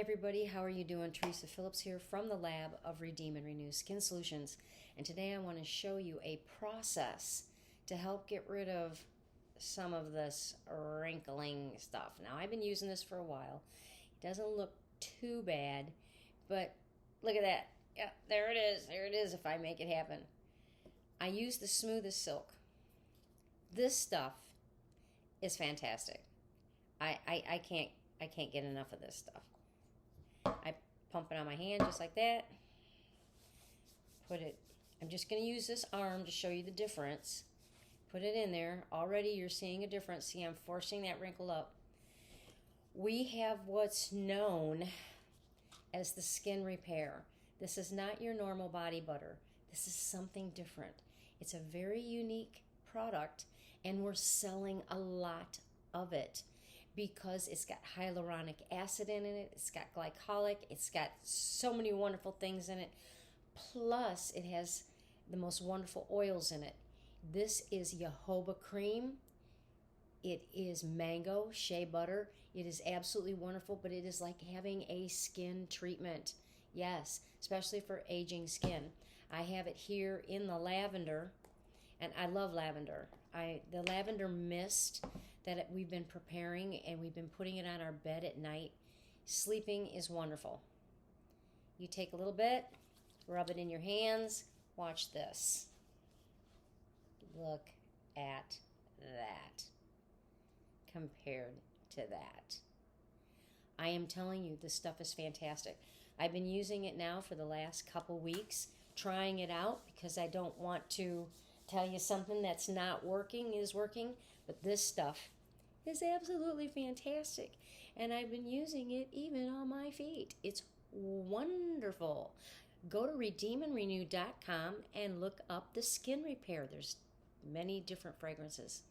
everybody, how are you doing? Teresa Phillips here from the lab of Redeem and Renew Skin Solutions, and today I want to show you a process to help get rid of some of this wrinkling stuff. Now, I've been using this for a while. It doesn't look too bad, but look at that. Yeah, there it is. There it is if I make it happen. I use the Smoothest Silk. This stuff is fantastic. I can't get enough of this stuff. I pump it on my hand just like that. I'm just going to use this arm to show you the difference. Put it in there. Already you're seeing a difference. See, I'm forcing that wrinkle up. We have what's known as the skin repair. This is not your normal body butter. This is something different. It's a very unique product, and we're selling a lot of it because it's got hyaluronic acid in it, it's got glycolic, it's got so many wonderful things in it. Plus, it has the most wonderful oils in it. This is jojoba cream. It is mango shea butter. It is absolutely wonderful, but it is like having a skin treatment. Yes, especially for aging skin. I have it here in the lavender, and I love lavender. The lavender mist that we've been preparing, and we've been putting it on our bed at night. Sleeping is wonderful. You take a little bit, rub it in your hands. Watch this. Look at that compared to that. I am telling you, this stuff is fantastic. I've been using it now for the last couple weeks, trying it out because I don't want to tell you something that's not working is working, but this stuff is absolutely fantastic, and I've been using it even on my feet. It's wonderful. Go to redeemandrenew.com and look up the skin repair. There's many different fragrances.